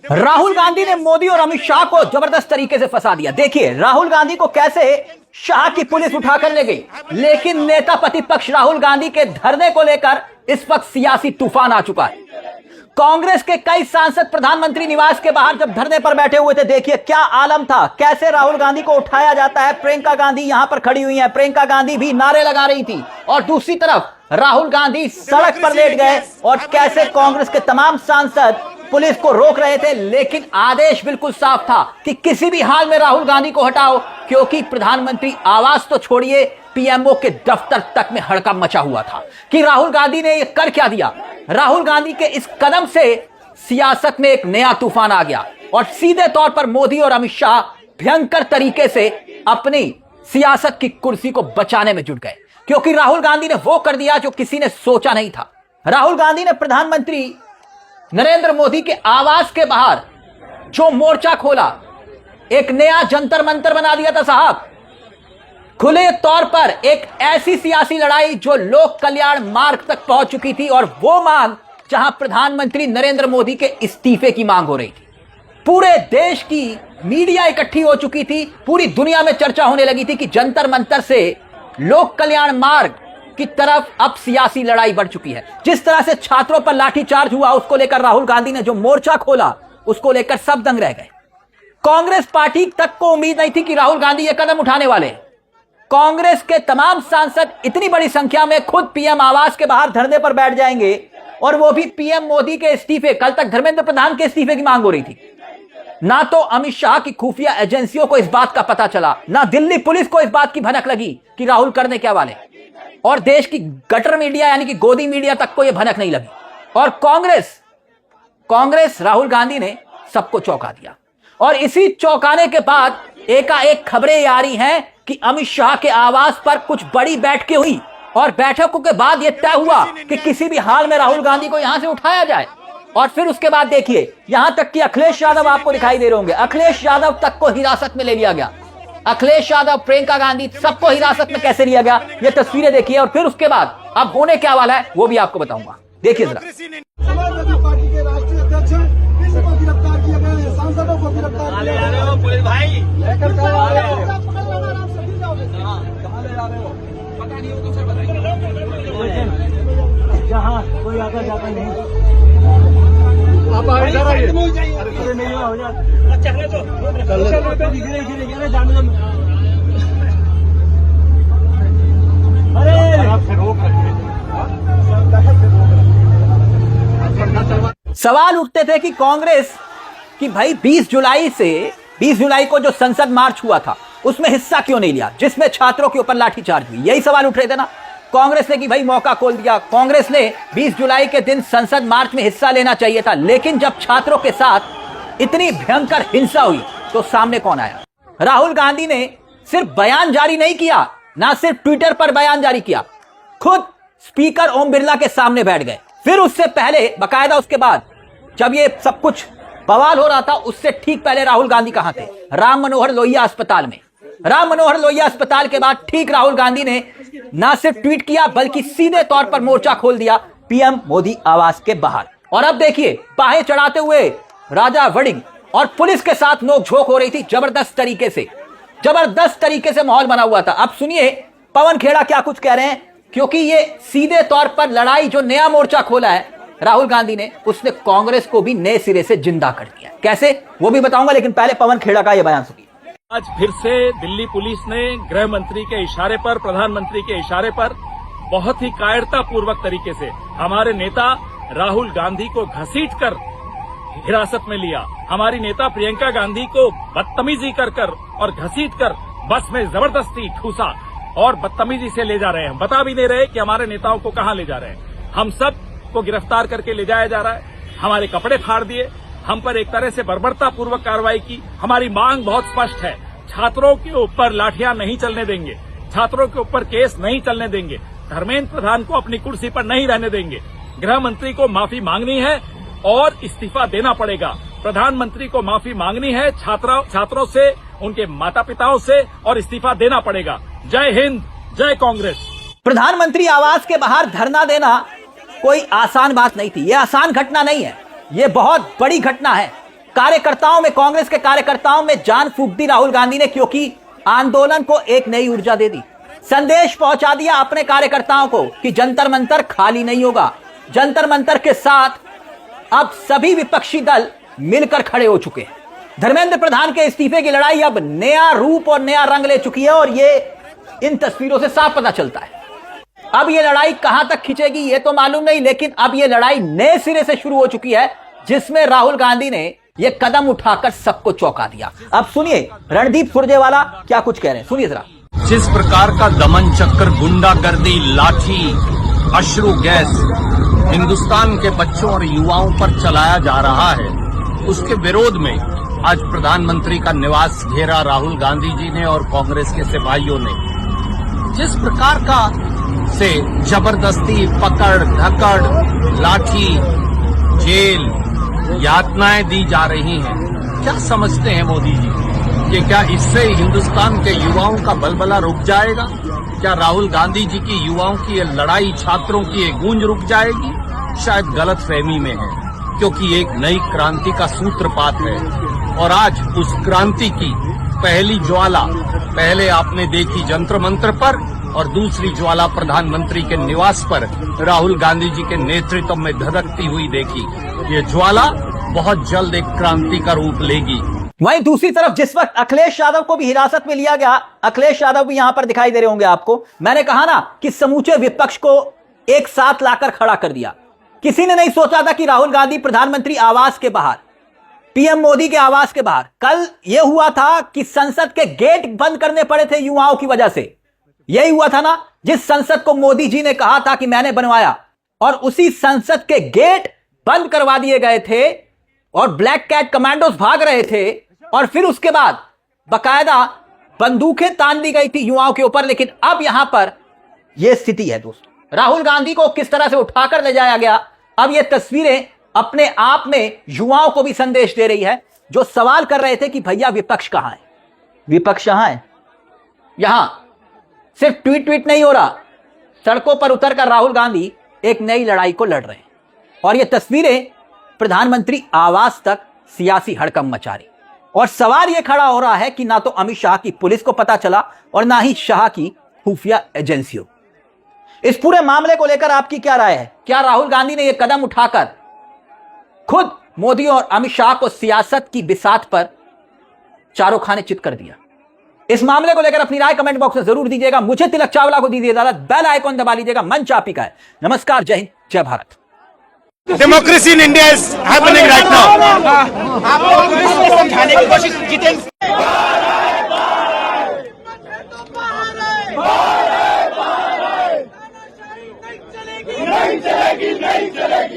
राहुल गांधी ने मोदी और अमित शाह को जबरदस्त तरीके से फंसा दिया। देखिए राहुल गांधी को कैसे शाह की पुलिस उठाकर ले गई, लेकिन नेता प्रतिपक्ष राहुल गांधी के धरने को लेकर इस वक्त सियासी तूफान आ चुका है। कांग्रेस के कई सांसद प्रधानमंत्री निवास के बाहर जब धरने पर बैठे हुए थे, देखिए क्या आलम था, कैसे राहुल गांधी को उठाया जाता है। प्रियंका गांधी यहां पर खड़ी हुई है, प्रियंका गांधी भी नारे लगा रही थी और दूसरी तरफ राहुल गांधी सड़क पर लेट गए और कैसे कांग्रेस के तमाम सांसद पुलिस को रोक रहे थे, लेकिन आदेश बिल्कुल साफ था कि किसी भी हाल में राहुल गांधी को हटाओ, क्योंकि प्रधानमंत्री आवास तो छोड़िए पीएमओ के दफ्तर तक में हड़कंप मचा हुआ था कि राहुल गांधी ने यह कर क्या दिया। राहुल गांधी के इस कदम से सियासत में एक नया तूफान आ गया और सीधे तौर पर मोदी और अमित शाह भयंकर तरीके से अपनी सियासत की कुर्सी को बचाने में जुट गए, क्योंकि राहुल गांधी ने वो कर दिया जो किसी ने सोचा नहीं था। राहुल गांधी ने प्रधानमंत्री नरेंद्र मोदी के आवास के बाहर जो मोर्चा खोला, एक नया जंतर मंतर बना दिया था साहब। खुले तौर पर एक ऐसी सियासी लड़ाई जो लोक कल्याण मार्ग तक पहुंच चुकी थी और वो मांग जहां प्रधानमंत्री नरेंद्र मोदी के इस्तीफे की मांग हो रही थी। पूरे देश की मीडिया इकट्ठी हो चुकी थी, पूरी दुनिया में चर्चा होने लगी थी कि जंतर मंतर से लोक कल्याण मार्ग की तरफ अब सियासी लड़ाई बढ़ चुकी है। जिस तरह से छात्रों पर लाठीचार्ज हुआ, उसको लेकर राहुल गांधी ने जो मोर्चा खोला, उसको लेकर सब दंग रह गए। कांग्रेस पार्टी तक को उम्मीद नहीं थी कि राहुल गांधी ये कदम उठाने वाले। कांग्रेस के तमाम सांसद इतनी बड़ी संख्या में खुद पीएम आवास के बाहर धरने पर बैठ जाएंगे और वो भी पीएम मोदी के इस्तीफे। कल तक धर्मेंद्र प्रधान के इस्तीफे की मांग हो रही थी। ना तो अमित शाह की खुफिया एजेंसियों को इस बात का पता चला, ना दिल्ली पुलिस को इस बात की भनक लगी कि राहुल करने क्या वाले, और देश की गटर मीडिया यानी कि गोदी मीडिया तक को यह भनक नहीं लगी। और कांग्रेस राहुल गांधी ने सबको चौंका दिया। और इसी चौंकाने के बाद एकाएक खबरें आ रही हैं कि अमित शाह के आवास पर कुछ बड़ी बैठकें हुई और बैठकों के बाद यह तय हुआ कि किसी भी हाल में राहुल गांधी को यहां से उठाया जाए। और फिर उसके बाद देखिए यहां तक कि अखिलेश यादव आपको दिखाई दे रहे होंगे, अखिलेश यादव तक को हिरासत में ले लिया गया। अखिलेश यादव, प्रियंका गांधी, सबको हिरासत में कैसे लिया गया, ये तस्वीरें देखिए। और फिर उसके बाद अब होने क्या वाला है वो भी आपको बताऊंगा, देखिए जरा। पार्टी के राष्ट्रीय अध्यक्ष किसी को गिरफ्तार किया गया है, सांसदों को गिरफ्तार किया गया है। पुलिस भाई लेकर कहाँ ले जा रहे हो? पता नहीं हो तो सर बताइए। जहाँ कोई आता जाता नहीं, आप आगे जा रहे हैं। अरे नहीं हो जाए, चलने दो, धीरे जाने दो। सवाल उठते थे कि कांग्रेस कि भाई 20 जुलाई को जो संसद मार्च हुआ था उसमें हिस्सा क्यों नहीं लिया, जिसमें छात्रों के ऊपर लाठीचार्ज हुई। यही सवाल उठ रहे थे ना कांग्रेस ने कि भाई मौका खोल दिया। कांग्रेस ने 20 जुलाई के दिन संसद मार्च में हिस्सा लेना चाहिए था, लेकिन जब छात्रों के साथ इतनी भयंकर हिंसा हुई तो सामने कौन आया? राहुल गांधी ने सिर्फ बयान जारी नहीं किया, ना सिर्फ ट्विटर पर बयान जारी किया, खुद स्पीकर ओम बिरला के सामने बैठ गए। फिर उससे पहले बाकायदा उसके बाद जब ये सब कुछ बवाल हो रहा था, उससे ठीक पहले राहुल गांधी कहां थे? राम मनोहर लोहिया अस्पताल में। राम मनोहर लोहिया अस्पताल के बाद ठीक राहुल गांधी ने ना सिर्फ ट्वीट किया बल्कि सीधे तौर पर मोर्चा खोल दिया पीएम मोदी आवास के बाहर। और अब देखिए बाहें चढ़ाते हुए राजा वड़िंग और पुलिस के साथ नोकझोंक हो रही थी जबरदस्त तरीके से माहौल बना हुआ था। अब सुनिए पवन खेड़ा क्या कुछ कह रहे हैं, क्योंकि ये सीधे तौर पर लड़ाई जो नया मोर्चा खोला है राहुल गांधी ने, उसने कांग्रेस को भी नए सिरे से जिंदा कर दिया। कैसे वो भी बताऊंगा, लेकिन पहले पवन खेड़ा का यह बयान सुनिए। आज फिर से दिल्ली पुलिस ने गृह मंत्री के इशारे पर, प्रधानमंत्री के इशारे पर बहुत ही कायरतापूर्वक तरीके से हमारे नेता राहुल गांधी को घसीटकर हिरासत में लिया। हमारी नेता प्रियंका गांधी को बदतमीजी कर और घसीटकर बस में जबरदस्ती ठूसा और बदतमीजी से ले जा रहे हैं। बता भी नहीं रहे कि हमारे नेताओं को कहां ले जा रहे हैं। हम सब को गिरफ्तार करके ले जाया जा रहा है। हमारे कपड़े फाड़ दिए, हम पर एक तरह से बर्बरतापूर्वक कार्रवाई की। हमारी मांग बहुत स्पष्ट है, छात्रों के ऊपर लाठियां नहीं चलने देंगे, छात्रों के ऊपर केस नहीं चलने देंगे, धर्मेंद्र प्रधान को अपनी कुर्सी पर नहीं रहने देंगे। गृह मंत्री को माफी मांगनी है और इस्तीफा देना पड़ेगा। प्रधानमंत्री को माफी मांगनी है छात्रों से, उनके माता पिताओं से, और इस्तीफा देना पड़ेगा। जय हिंद, जय कांग्रेस। प्रधानमंत्री आवास के बाहर धरना देना कोई आसान बात नहीं थी। यह आसान घटना नहीं है, यह बहुत बड़ी घटना है। कार्यकर्ताओं में, कांग्रेस के कार्यकर्ताओं में जान फूंक दी राहुल गांधी ने, क्योंकि आंदोलन को एक नई ऊर्जा दे दी। संदेश पहुंचा दिया अपने कार्यकर्ताओं को कि जंतर मंतर खाली नहीं होगा। जंतर मंतर के साथ अब सभी विपक्षी दल मिलकर खड़े हो चुके हैं। धर्मेंद्र प्रधान के इस्तीफे की लड़ाई अब नया रूप और नया रंग ले चुकी है और ये इन तस्वीरों से साफ पता चलता है। अब ये लड़ाई कहां तक खिंचेगी ये तो मालूम नहीं, लेकिन अब ये लड़ाई नए सिरे से शुरू हो चुकी है, जिसमें राहुल गांधी ने ये कदम उठाकर सबको चौंका दिया। अब सुनिए रणदीप सुरजेवाला क्या कुछ कह रहे हैं, सुनिए जरा। जिस प्रकार का दमन चक्र, गुंडागर्दी, लाठी, अश्रु गैस हिंदुस्तान के बच्चों और युवाओं पर चलाया जा रहा है, उसके विरोध में आज प्रधानमंत्री का निवास घेरा राहुल गांधी जी ने और कांग्रेस के सिपाहियों ने। जिस प्रकार का से जबरदस्ती, पकड़ धकड़, लाठी, जेल, यातनाएं दी जा रही हैं, क्या समझते हैं मोदी जी कि क्या इससे हिंदुस्तान के युवाओं का बलबला रुक जाएगा? क्या राहुल गांधी जी की युवाओं की ये लड़ाई, छात्रों की ये गूंज रुक जाएगी? शायद गलतफहमी में है, क्योंकि एक नई क्रांति का सूत्रपात है और आज उस क्रांति की पहली ज्वाला पहले आपने देखी जंतर मंतर पर और दूसरी ज्वाला प्रधानमंत्री के निवास पर राहुल गांधी जी के नेतृत्व में धधकती हुई देखी। ये ज्वाला बहुत जल्द एक क्रांति का रूप लेगी। वहीं दूसरी तरफ जिस वक्त अखिलेश यादव को भी हिरासत में लिया गया, अखिलेश यादव भी यहां पर दिखाई दे रहे होंगे आपको। मैंने कहा ना कि समूचे विपक्ष को एक साथ लाकर खड़ा कर दिया। किसी ने नहीं सोचा था कि राहुल गांधी प्रधानमंत्री आवास के बाहर, पीएम मोदी के आवास के बाहर, कल यह हुआ था कि संसद के गेट बंद करने पड़े थे युवाओं की वजह से। यही हुआ था ना जिस संसद को मोदी जी ने कहा था कि मैंने बनवाया, और उसी संसद के गेट बंद करवा दिए गए थे और ब्लैक कैट कमांडोज भाग रहे थे, और फिर उसके बाद बकायदा बंदूकें तान दी गई थी युवाओं के ऊपर। लेकिन अब यहां पर यह स्थिति है दोस्तों, राहुल गांधी को किस तरह से उठाकर ले जाया गया। अब ये तस्वीरें अपने आप में युवाओं को भी संदेश दे रही है, जो सवाल कर रहे थे कि भैया विपक्ष कहां है, विपक्ष यहां है। यहां सिर्फ ट्वीट नहीं हो रहा, सड़कों पर उतरकर राहुल गांधी एक नई लड़ाई को लड़ रहे हैं। और ये तस्वीरें प्रधानमंत्री आवास तक सियासी हड़कंप मचा रही। और सवाल यह खड़ा हो रहा है कि ना तो अमित शाह की पुलिस को पता चला और ना ही शाह की खुफिया एजेंसियों। इस पूरे मामले को लेकर आपकी क्या राय है? क्या राहुल गांधी ने यह कदम उठाकर खुद मोदी और अमित शाह को सियासत की बिसात पर चारों खाने चित कर दिया? इस मामले को लेकर अपनी राय कमेंट बॉक्स में जरूर दीजिएगा। मुझे तिलक चावला को दीजिए इजाजत, बेल आइकॉन दबा लीजिएगा। मंच आप ही का है। नमस्कार, जय हिंद, जय Bharat. Democracy in India is happening right now. आप लोग इसको समझाने की कोशिश जितेंद्र नहीं चलेगी, नहीं चलेगी।